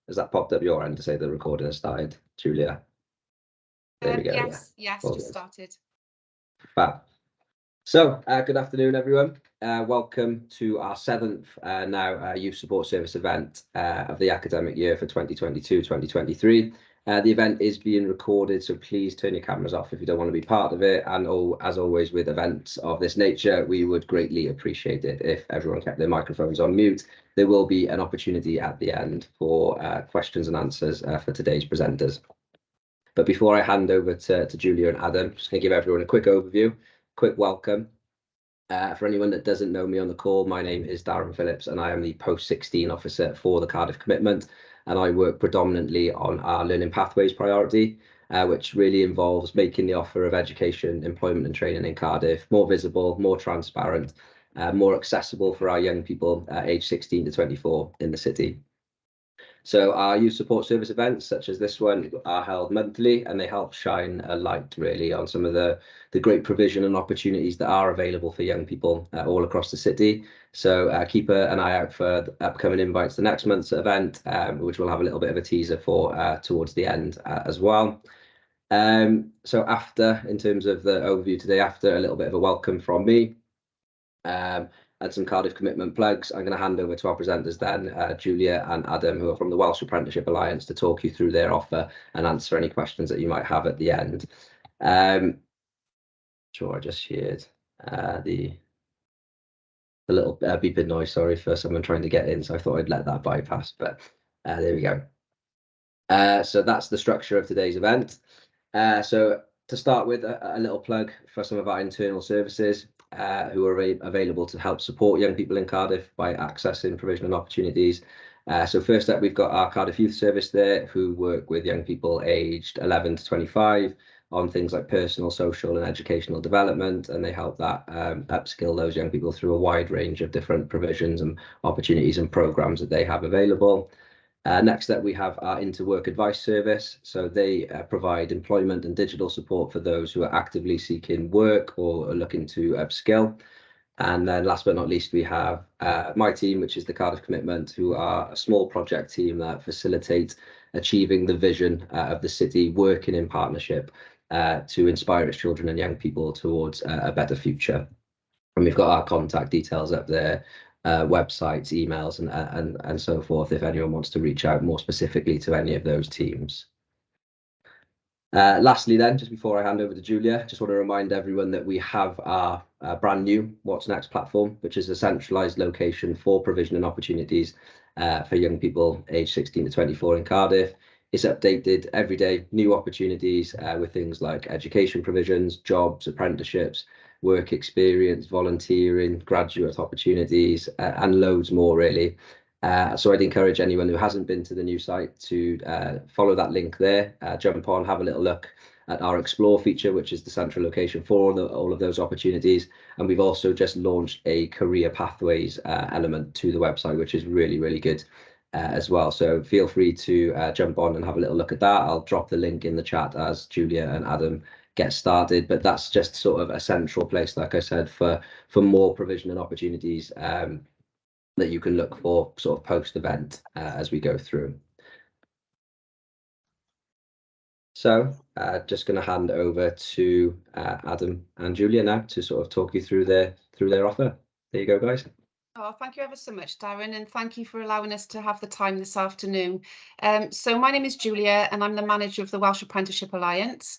Has that popped up your end to say the recording has started, Julia? There we go. Yes, yeah. Just started. Fab. So, good afternoon, everyone. Welcome to our 7th Youth Support Service event of the academic year for 2022-2023. The event is being recorded, so please turn your cameras off if you don't want to be part of it. And as always, with events of this nature, we would greatly appreciate it if everyone kept their microphones on mute. There will be an opportunity at the end for questions and answers for today's presenters. But before I hand over to Julia and Adam, just going to give everyone a quick overview, quick welcome. For anyone that doesn't know me on the call, my name is Darren Phillips and I am the post-16 officer for the Cardiff Commitment, and I work predominantly on our Learning Pathways priority, which really involves making the offer of education, employment and training in Cardiff more visible, more transparent, more accessible for our young people aged 16 to 24 in the city. So our youth support service events, such as this one, are held monthly, and they help shine a light really on some of the great provision and opportunities that are available for young people all across the city. So keep an eye out for the upcoming invites to next month's event, which we'll have a little bit of a teaser for towards the end as well. So after, in terms of the overview today, after a little bit of a welcome from me, and some Cardiff Commitment plugs, I'm going to hand over to our presenters then, Julia and Adam, who are from the Welsh Apprenticeship Alliance, to talk you through their offer and answer any questions that you might have at the end. Sure, I just shared the little beeping noise, sorry for someone trying to get in, so I thought I'd let that bypass, but there we go. So that's the structure of today's event. So to start with, a little plug for some of our internal services who are available to help support young people in Cardiff by accessing provision and opportunities. So first up, we've got our Cardiff Youth Service there, who work with young people aged 11 to 25 on things like personal, social and educational development, and they help that upskill those young people through a wide range of different provisions and opportunities and programmes that they have available. Next up, we have our Interwork Advice Service. So they provide employment and digital support for those who are actively seeking work or are looking to upskill. And then last but not least, we have my team, which is the Cardiff Commitment, who are a small project team that facilitate achieving the vision of the city, working in partnership to inspire its children and young people towards a better future. And we've got our contact details up there, websites, emails, and so forth, if anyone wants to reach out more specifically to any of those teams. Lastly then, just before I hand over to Julia, just want to remind everyone that we have our brand new What's Next platform, which is a centralised location for provision and opportunities for young people aged 16 to 24 in Cardiff. It's updated every day, new opportunities with things like education provisions, jobs, apprenticeships, work experience, volunteering, graduate opportunities, and loads more really. So I'd encourage anyone who hasn't been to the new site to follow that link there, jump on, have a little look at our Explore feature, which is the central location for all of those opportunities. And we've also just launched a career pathways element to the website, which is really, really good as well. So feel free to jump on and have a little look at that. I'll drop the link in the chat as Julia and Adam get started, but that's just sort of a central place, like I said, for more provision and opportunities that you can look for sort of post-event as we go through. So just going to hand over to Adam and Julia now to sort of talk you through their offer. There you go, guys. Oh, thank you ever so much, Darren, and thank you for allowing us to have the time this afternoon. So my name is Julia and I'm the manager of the Welsh Apprenticeship Alliance.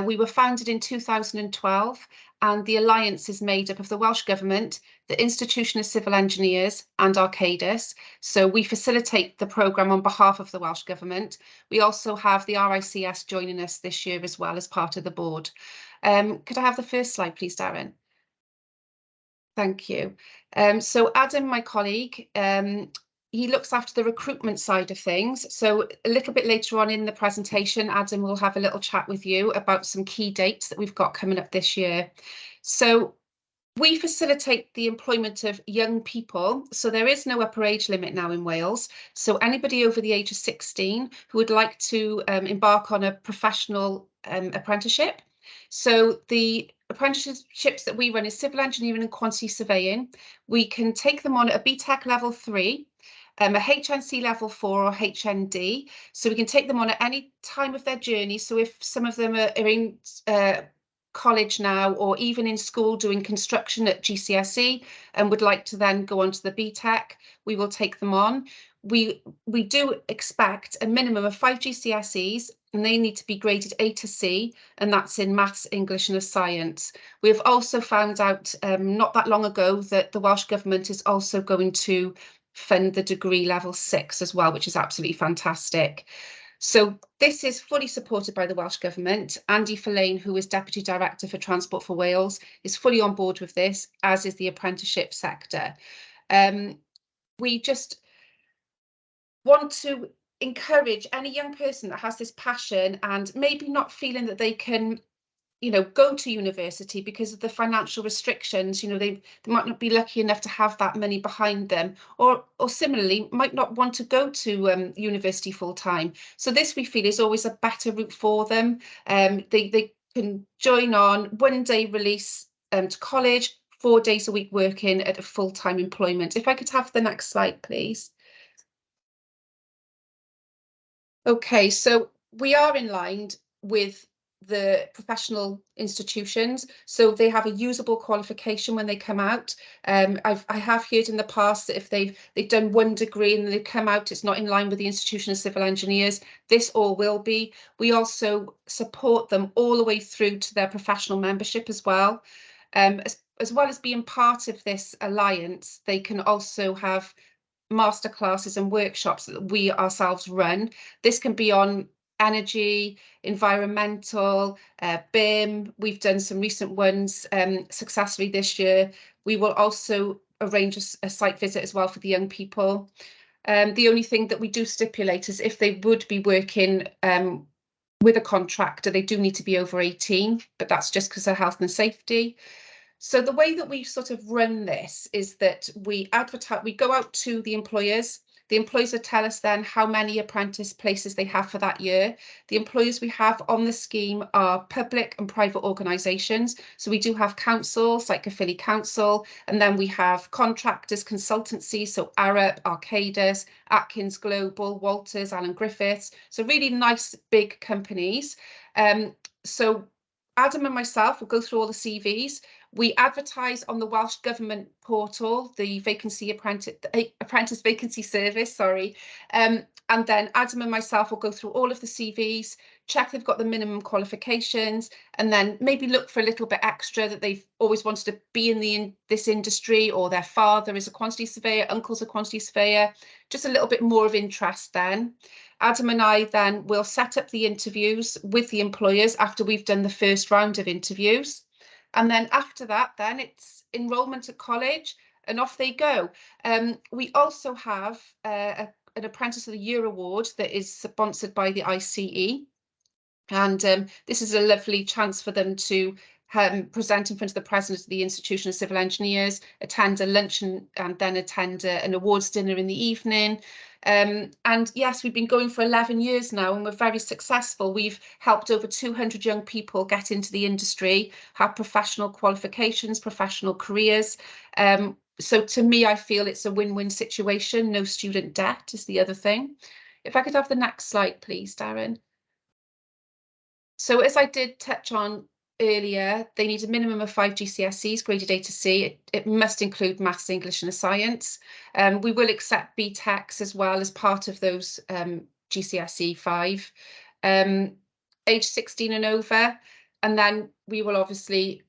We were founded in 2012 and the Alliance is made up of the Welsh Government, the Institution of Civil Engineers and Arcadis. So we facilitate the programme on behalf of the Welsh Government. We also have the RICS joining us this year as well as part of the board. Could I have the first slide, please, Darren? Thank you. So Adam, my colleague, he looks after the recruitment side of things. So a little bit later on in the presentation, Adam will have a little chat with you about some key dates that we've got coming up this year. So we facilitate the employment of young people. So there is no upper age limit now in Wales. So anybody over the age of 16 who would like to embark on a professional apprenticeship. So the apprenticeships that we run is civil engineering and quantity surveying. We can take them on at a BTEC level 3 a HNC level 4 or HND, so we can take them on at any time of their journey. So if some of them are in college now, or even in school doing construction at GCSE and would like to then go on to the BTEC, we will take them on. We do expect a minimum of 5 GCSEs, and they need to be graded A to C, and that's in maths, English and science. We've also found out not that long ago that the Welsh Government is also going to fund the degree level 6 as well, which is absolutely fantastic. So this is fully supported by the Welsh Government. Andy Fellain, who is Deputy Director for Transport for Wales, is fully on board with this, as is the apprenticeship sector. We just want to encourage any young person that has this passion and maybe not feeling that they can, go to university because of the financial restrictions. They might not be lucky enough to have that money behind them, or similarly might not want to go to university full time. So this, we feel, is always a better route for them. They can join on 1 day release to college, 4 days a week working at a full-time employment. If I could have the next slide, please. Okay, so we are in line with the professional institutions, so they have a usable qualification when they come out. I have heard in the past that if they've done 1 degree and they've come out, it's not in line with the Institution of Civil Engineers. This all will be. We also support them all the way through to their professional membership as well. As well as being part of this alliance, they can also have masterclasses and workshops that we ourselves run. This can be on energy, environmental, BIM. We've done some recent ones successfully this year. We will also arrange a site visit as well for the young people. The only thing that we do stipulate is if they would be working with a contractor, they do need to be over 18, but that's just because of health and safety. So the way that we sort of run this is that we advertise, we go out to the employers. The employers will tell us then how many apprentice places they have for that year. The employers we have on the scheme are public and private organisations. So we do have councils like Caerphilly Council, and then we have contractors, consultancies, so Arup, Arcadis, Atkins Global, Walters, Allen Griffiths. So really nice big companies. So Adam and myself will go through all the CVs. We advertise on the Welsh Government portal, the apprentice vacancy service, sorry. And then Adam and myself will go through all of the CVs, check they've got the minimum qualifications, and then maybe look for a little bit extra that they've always wanted to be in this industry, or their father is a quantity surveyor, uncle's a quantity surveyor, just a little bit more of interest then. Adam and I then will set up the interviews with the employers after we've done the first round of interviews. And then after that, then it's enrolment at college and off they go. We also have an Apprentice of the Year award that is sponsored by the ICE. And this is a lovely chance for them to present in front of the President of the Institution of Civil Engineers, attend a luncheon, and then attend an awards dinner in the evening. And yes, we've been going for 11 years now, and we're very successful. We've helped over 200 young people get into the industry, have professional qualifications, professional careers. So to me, I feel it's a win-win situation. No student debt is the other thing. If I could have the next slide, please, Darren. So as I did touch on earlier, they need a minimum of 5 GCSEs graded A to C. It must include maths, English and science. We will accept BTECs as well as part of those GCSE 5. Age 16 and over. And then we will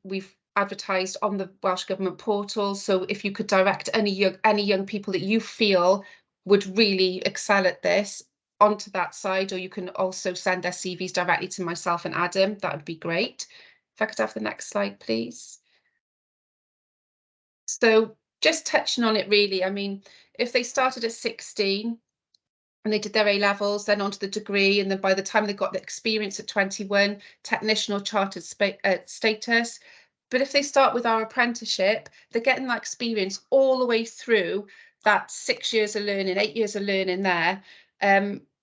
we've advertised on the Welsh Government portal. So if you could direct any young people that you feel would really excel at this onto that side, or you can also send their CVs directly to myself and Adam. That would be great. If I could have the next slide, please. So just touching on it really, I mean, if they started at 16 and they did their A-levels, then onto the degree, and then by the time they got the experience at 21, technician or chartered status. But if they start with our apprenticeship, they're getting that experience all the way through that 6 years of learning, 8 years of learning there.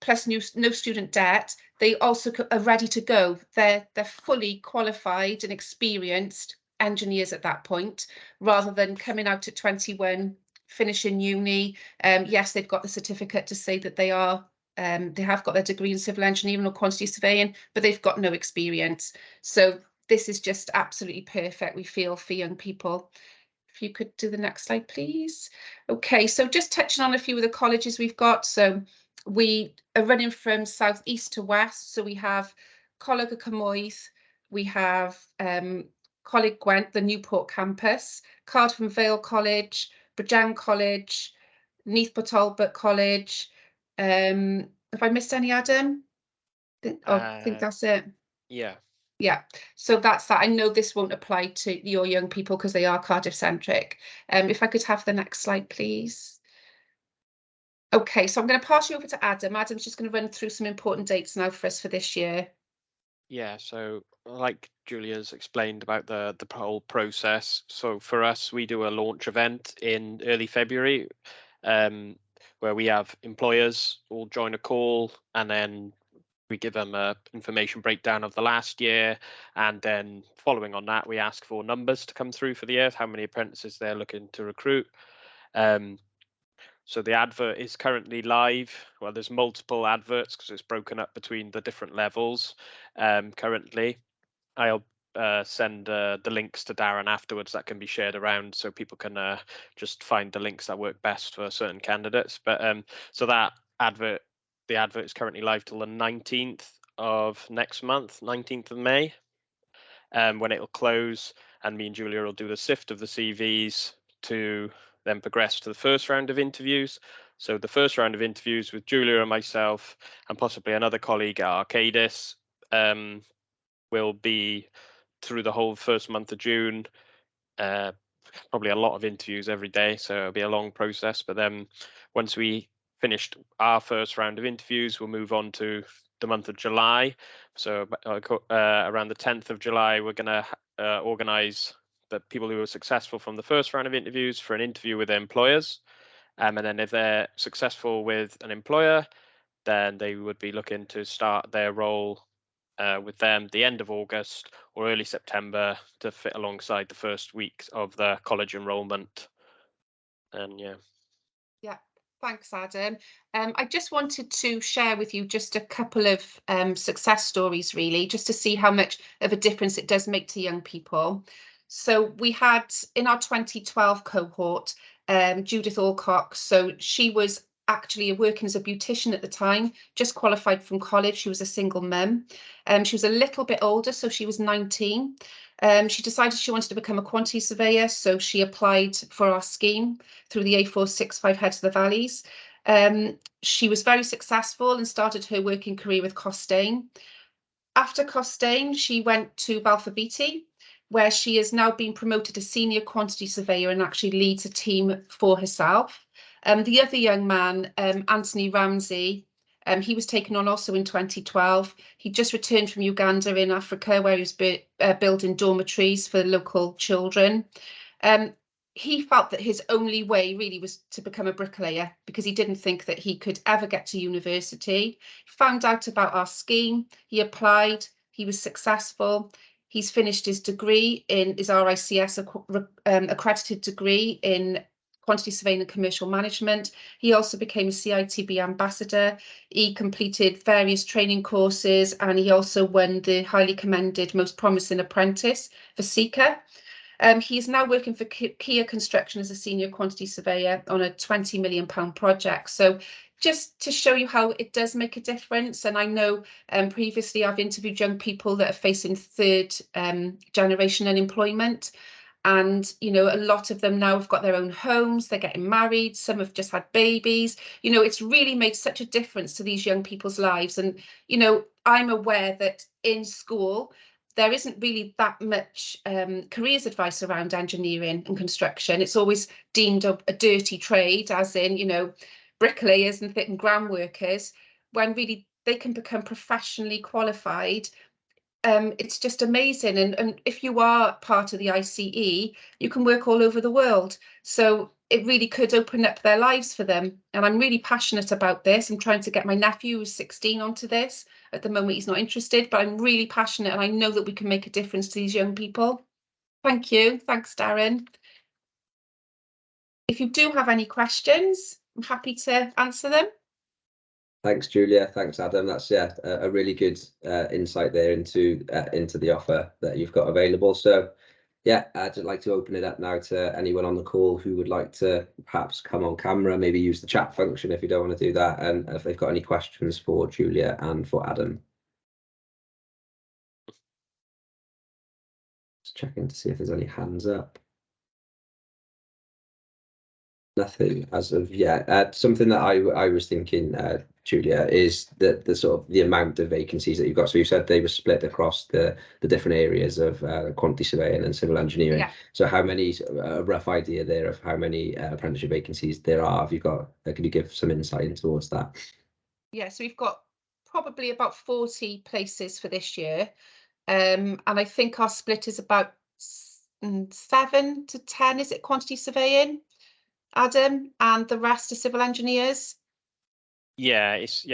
Plus no student debt. They also are ready to go. They're fully qualified and experienced engineers at that point, rather than coming out at 21 finishing uni. Yes, they've got the certificate to say that they have got their degree in civil engineering or quantity surveying, but they've got no experience. So this is just absolutely perfect, we feel, for young people. If you could do the next slide, please. Okay, so just touching on a few of the colleges we've got. So we are running from south east to west. So we have Coleg y Cymoedd, we have Coleg Gwent, the Newport campus, Cardiff and Vale College, Bridgend College, Neath Talbot College. Have I missed any, Adam? I think that's it. Yeah. Yeah, so that's that. I know this won't apply to your young people because they are Cardiff centric. If I could have the next slide, please. Okay, so I'm going to pass you over to Adam. Adam's just going to run through some important dates now for us for this year. Yeah, so like Julia's explained about the whole process. So for us, we do a launch event in early February, where we have employers all join a call, and then we give them a information breakdown of the last year, and then following on that, we ask for numbers to come through for the year, how many apprentices they're looking to recruit. So the advert is currently live. Well, there's multiple adverts because it's broken up between the different levels. Currently, I'll send the links to Darren afterwards that can be shared around so people can just find the links that work best for certain candidates. But so that advert, the advert is currently live till the 19th of next month, 19th of May, when it'll close, and me and Julia will do the sift of the CVs to then progress to the first round of interviews. So the first round of interviews with Julia and myself and possibly another colleague at Arcadis will be through the whole first month of June. Probably a lot of interviews every day, so it'll be a long process. But then once we finished our first round of interviews, we'll move on to the month of July. So around the 10th of July, we're going to organise the people who were successful from the first round of interviews for an interview with their employers. And then if they're successful with an employer, then they would be looking to start their role with them the end of August or early September to fit alongside the first weeks of the college enrolment. And yeah, thanks, Adam. I just wanted to share with you just a couple of success stories, really, just to see how much of a difference it does make to young people. So we had in our 2012 cohort, Judith Alcock. So she was actually working as a beautician at the time, just qualified from college. She was a single mum. She was a little bit older, so she was 19. She decided she wanted to become a quantity surveyor, so she applied for our scheme through the A465 Heads of the Valleys. She was very successful and started her working career with Costain. After Costain, she went to Balfour Beatty, where she has now been promoted to senior quantity surveyor and actually leads a team for herself. The other young man, Anthony Ramsey, he was taken on also in 2012. He just returned from Uganda in Africa, where he was building dormitories for local children. He felt that his only way really was to become a bricklayer because he didn't think that he could ever get to university. He found out about our scheme, he applied, he was successful. He's finished his degree in his RICS accredited degree in quantity surveying and commercial management. He also became a CITB ambassador. He completed various training courses, and he also won the highly commended Most Promising Apprentice for Seeker. He is now working for Kia Construction as a senior quantity surveyor on a £20 million project. So just to show you how it does make a difference. And I know previously I've interviewed young people that are facing third generation unemployment. And, you know, a lot of them now have got their own homes, they're getting married, some have just had babies. You know, it's really made such a difference to these young people's lives. And, you know, I'm aware that in school, there isn't really that much careers advice around engineering and construction. It's always deemed a dirty trade, as in, you know, bricklayers and ground workers, when really they can become professionally qualified. It's just amazing. And if you are part of the ICE, you can work all over the world. So it really could open up their lives for them. And I'm really passionate about this. I'm trying to get my nephew, who's 16, onto this. At the moment, he's not interested, but I'm really passionate and I know that we can make a difference to these young people. Thank you. Thanks, Darren. if you do have any questions, I'm happy to answer them. Thanks, Julia. Thanks, Adam. That's a really good insight there into the offer that you've got available. So yeah, I'd like to open it up now to anyone on the call who would like to perhaps come on camera, maybe use the chat function if you don't want to do that, and if they've got any questions for Julia and for Adam. Just checking to see if there's any hands up. Nothing as of yet. Something that I was thinking, Julia, is that the sort of the amount of vacancies that you've got. So you said they were split across the different areas of quantity surveying and civil engineering. Yeah. So how many, a rough idea there of how many apprenticeship vacancies there are? Have you got? Can you give some insight in towards that? Yeah, so we've got probably about 40 places for this year, and I think our split is about 7 to 10. Is it quantity surveying, Adam, and the rest are civil engineers? Yeah, it's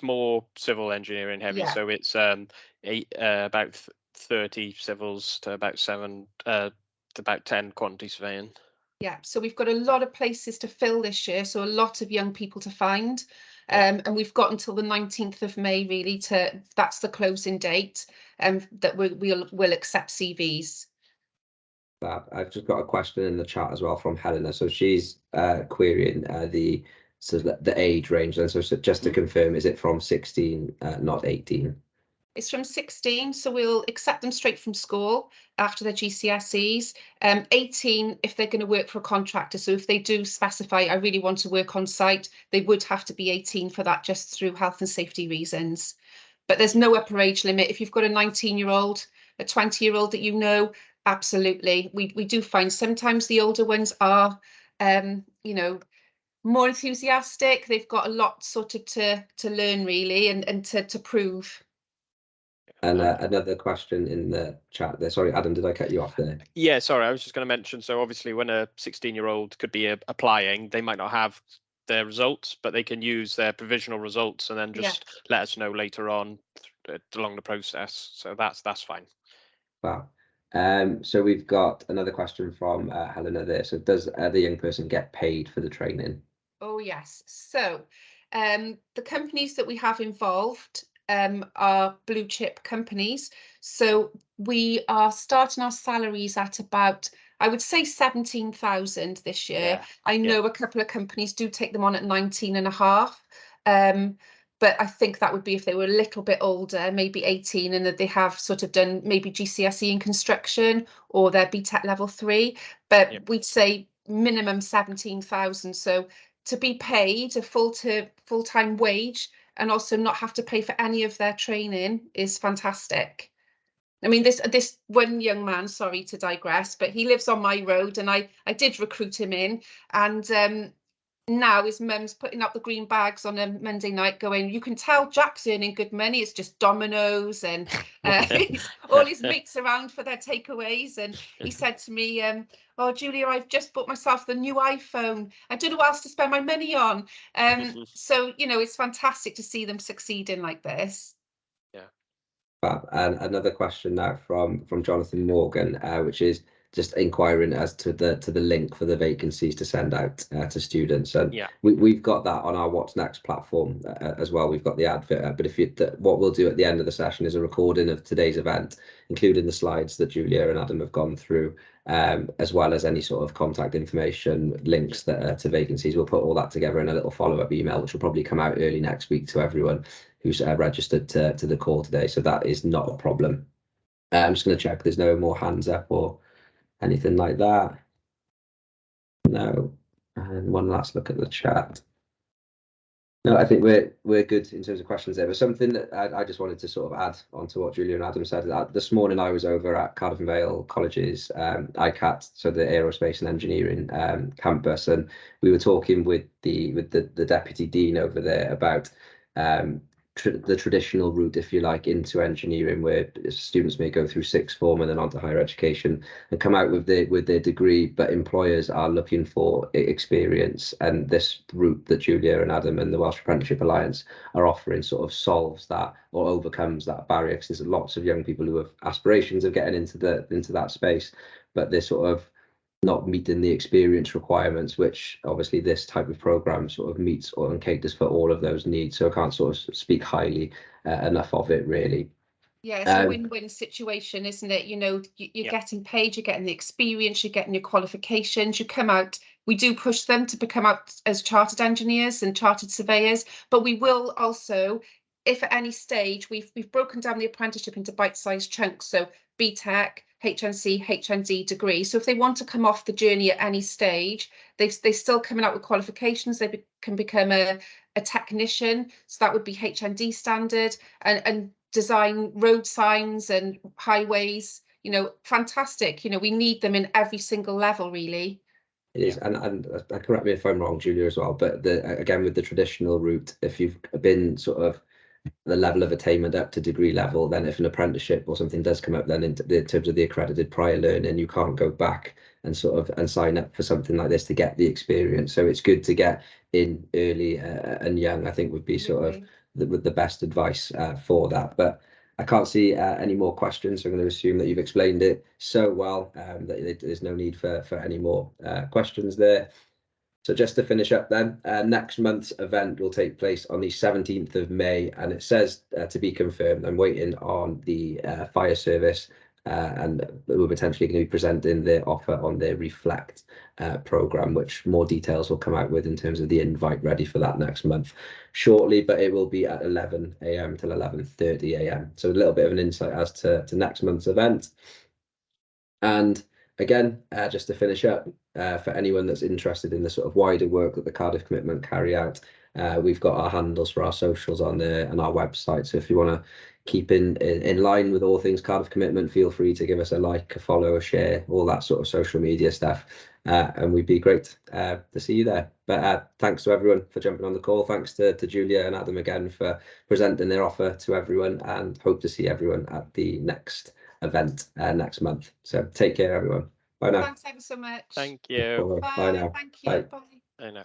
more civil engineering heavy. Yeah. So it's about 30 civils to about 7 to about 10 quantity surveying. Yeah, so we've got a lot of places to fill this year, so a lot of young people to find. Yeah. And we've got until the 19th of May really that's the closing date, that we'll accept CVs. I've just got a question in the chat as well from Helena. So she's querying the age range. And so just to confirm, is it from 16, not 18? It's from 16, so we'll accept them straight from school after their GCSEs. 18 if they're going to work for a contractor. So if they do specify, I really want to work on site, they would have to be 18 for that, just through health and safety reasons. But there's no upper age limit. If you've got a 19-year-old, a 20-year-old that you know, absolutely. We do find sometimes the older ones are, you know, more enthusiastic. They've got a lot sort of to learn really, and to prove. And another question in the chat there. Sorry, Adam, did I cut you off there? Yeah, sorry, I was just going to mention. So obviously, when a 16-year-old could be applying, they might not have their results, but they can use their provisional results and then just let us know later on along the process. So that's fine. Wow. So we've got another question from Helena there. So does the young person get paid for the training? Oh yes. So the companies that we have involved are blue chip companies. So we are starting our salaries at about, I would say 17,000 this year. Yeah. I know a couple of companies do take them on at 19.5. But I think that would be if they were a little bit older, maybe 18, and that they have sort of done maybe GCSE in construction or their BTEC level 3. But we'd say minimum 17,000. So to be paid a full-time wage and also not have to pay for any of their training is fantastic. I mean, this one young man, sorry to digress, but he lives on my road, and I did recruit him in, and now his mum's putting up the green bags on a Monday night going, you can tell Jack's earning good money, it's just Domino's, and all his mates around for their takeaways. And he said to me, oh, Julia, I've just bought myself the new iPhone. I don't know what else to spend my money on. So, you know, it's fantastic to see them succeeding like this. And another question now from Jonathan Morgan, which is just inquiring as to the link for the vacancies to send out to students. And we've got that on our What's Next platform as well. We've got the advert, but what we'll do at the end of the session is a recording of today's event, including the slides that Julia and Adam have gone through, as well as any sort of contact information, links that to vacancies. We'll put all that together in a little follow-up email, which will probably come out early next week to everyone who's registered to the call today. So that is not a problem. I'm just going to check there's no more hands up or anything like that. No. And one last look at the chat. No, I think we're good in terms of questions there. But something that I just wanted to sort of add on to what Julia and Adam said. This morning I was over at Cardiff and Vale College's ICAT, so the Aerospace and Engineering campus, and we were talking with the deputy dean over there about the traditional route, if you like, into engineering, where students may go through sixth form and then on to higher education and come out with their degree, but employers are looking for experience. And this route that Julia and Adam and the Welsh Apprenticeship Alliance are offering sort of solves that or overcomes that barrier, because there's lots of young people who have aspirations of getting into that space, but they're sort of not meeting the experience requirements, which obviously this type of program sort of meets or and caters for all of those needs. So I can't sort of speak highly enough of it, really. Yeah, it's a win-win situation, isn't it? You know, you're getting paid, you're getting the experience, you're getting your qualifications, you come out. We do push them to become out as chartered engineers and chartered surveyors, but we will also, if at any stage, we've broken down the apprenticeship into bite-sized chunks. So BTEC, HNC, HND degree. So if they want to come off the journey at any stage, they're still coming out with qualifications. They can become a technician. So that would be HND standard, and design road signs and highways. You know, fantastic. You know, we need them in every single level, really. It is, and correct me if I'm wrong, Julia, as well. But again, with the traditional route, if you've been sort of the level of attainment up to degree level, then if an apprenticeship or something does come up, then in terms of the accredited prior learning, you can't go back and sign up for something like this to get the experience. So it's good to get in early and young, I think would be sort of the best advice for that. But I can't see any more questions, so I'm going to assume that you've explained it so well that there's no need for any more questions there. So just to finish up then, next month's event will take place on the 17th of May, and it says to be confirmed. I'm waiting on the fire service, and we're potentially going to be presenting their offer on their Reflect programme, which more details will come out with in terms of the invite ready for that next month shortly, but it will be at 11 AM till 11:30 AM. So a little bit of an insight as to next month's event. And again, just to finish up, for anyone that's interested in the sort of wider work that the Cardiff Commitment carry out, we've got our handles for our socials on there and our website. So if you want to keep in line with all things Cardiff Commitment, feel free to give us a like, a follow, a share, all that sort of social media stuff. And we'd be great to see you there. But thanks to everyone for jumping on the call. Thanks to Julia and Adam again for presenting their offer to everyone, and hope to see everyone at the next event next month. So take care, everyone. Bye now. Thanks ever so much. Thank you. Bye. Bye now. Thank you. Bye. Bye. I know.